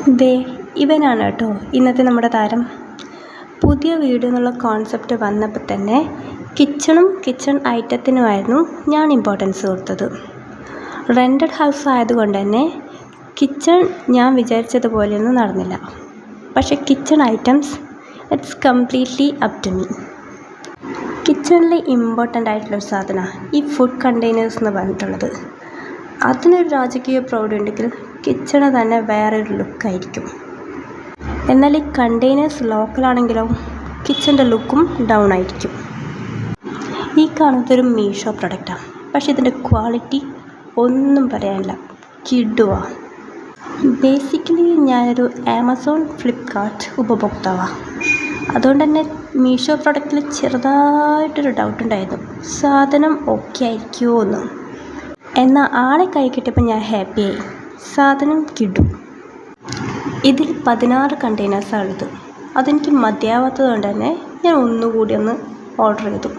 ദേ ഇവനാണ് കേട്ടോ ഇന്നത്തെ നമ്മുടെ താരം. പുതിയ വീട് എന്നുള്ള കോൺസെപ്റ്റ് വന്നപ്പോൾ തന്നെ കിച്ചൺ ഐറ്റത്തിനുമായിരുന്നു ഞാൻ ഇമ്പോർട്ടൻസ് കൊടുത്തത്. റെൻറ്റഡ് ഹൗസ് ആയതുകൊണ്ട് തന്നെ കിച്ചൺ ഞാൻ വിചാരിച്ചതുപോലെയൊന്നും നടന്നില്ല. പക്ഷേ kitchen items it's completely up to me. കിച്ചണിൽ ഇമ്പോർട്ടൻ്റ് ആയിട്ടുള്ളൊരു സാധനമാണ് ഈ ഫുഡ് കണ്ടെയ്നേഴ്സ് എന്ന് പറഞ്ഞിട്ടുള്ളത്. അതിനൊരു രാജകീയ പ്രൗഢിയുണ്ടെങ്കിൽ കിച്ചണ് തന്നെ വേറൊരു ലുക്കായിരിക്കും. എന്നാൽ ഈ കണ്ടെയ്നേഴ്സ് ലോക്കലാണെങ്കിലോ കിച്ചൻ്റെ ലുക്കും ഡൗൺ ആയിരിക്കും. ഈ കാണുന്നതൊരു മീഷോ പ്രൊഡക്റ്റാണ്, പക്ഷേ ഇതിൻ്റെ ക്വാളിറ്റി ഒന്നും പറയാനില്ല, കിടുവാ. ബേസിക്കലി ഞാനൊരു ആമസോൺ ഫ്ലിപ്കാർട്ട് ഉപഭോക്താവാണ്. അതുകൊണ്ട് തന്നെ മീഷോ പ്രൊഡക്റ്റിൽ ചെറുതായിട്ടൊരു ഡൗട്ട് ഉണ്ടായിരുന്നു, സാധനം ഓക്കെ ആയിരിക്കുമോ എന്ന്. എന്നാൽ ആളെ കൈ കിട്ടിയപ്പോൾ ഞാൻ ഹാപ്പിയായി, സാധനം കിടു. ഇതിൽ 16 കണ്ടെയ്നേഴ്സാണ് ഉള്ളത്. അതെനിക്ക് മതിയാവാത്തത് കൊണ്ട് തന്നെ ഞാൻ ഒന്നുകൂടി ഒന്ന് ഓർഡർ ചെയ്തു.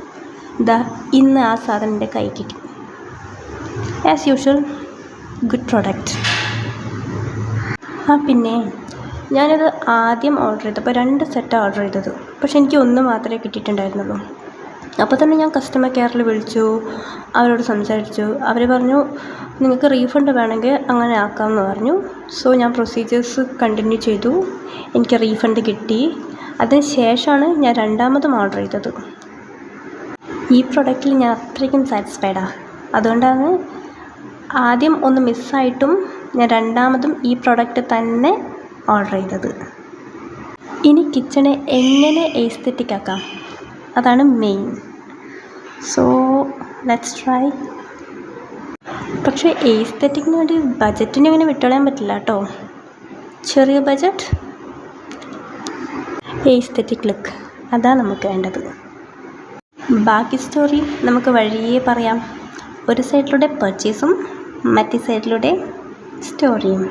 ഇന്ന് ആ സാധനം എൻ്റെ കൈ കിട്ടി. As usual good product. പിന്നെ ഞാനത് ആദ്യം ഓർഡർ ചെയ്തപ്പോൾ 2 സെറ്റാണ് ഓർഡർ ചെയ്തത്. പക്ഷെ എനിക്ക് 1 മാത്രമേ കിട്ടിയിട്ടുണ്ടായിരുന്നുള്ളൂ. അപ്പോൾ തന്നെ ഞാൻ കസ്റ്റമർ കെയറിൽ വിളിച്ചു, അവരോട് സംസാരിച്ചു. അവർ പറഞ്ഞു നിങ്ങൾക്ക് റീഫണ്ട് വേണമെങ്കിൽ അങ്ങനെ ആക്കാമെന്ന് പറഞ്ഞു. സോ ഞാൻ പ്രൊസീജിയേഴ്സ് കണ്ടിന്യൂ ചെയ്തു. എനിക്ക് റീഫണ്ട് കിട്ടി. അതിന് ശേഷമാണ് ഞാൻ രണ്ടാമതും ഓർഡർ ചെയ്തത്. ഈ പ്രൊഡക്റ്റിൽ ഞാൻ അത്രയ്ക്കും സാറ്റിസ്ഫൈഡാണ്. അതുകൊണ്ടാണ് ആദ്യം ഒന്ന് മിസ്സായിട്ടും ഞാൻ രണ്ടാമതും ഈ പ്രൊഡക്റ്റ് തന്നെ ഓർഡർ ചെയ്തത്. ഇനി കിച്ചണെ എങ്ങനെ എസ്തെറ്റിക് ആക്കാം, അതാണ് മെയിൻ. So let's try. പക്ഷേ എസ്തെറ്റിക്കിന് വേണ്ടി ബജറ്റിന് ഇങ്ങനെ വിട്ടുകളയാൻ പറ്റില്ല കേട്ടോ. ചെറിയ ബജറ്റ് എസ്തെറ്റിക് ലുക്ക്, അതാണ് നമുക്ക് വേണ്ടത്. ബാക്കി സ്റ്റോറി നമുക്ക് വഴിയേ പറയാം. ഒരു സൈഡിലൂടെ പർച്ചേസും മറ്റേ സൈഡിലൂടെ സ്റ്റോറിയും.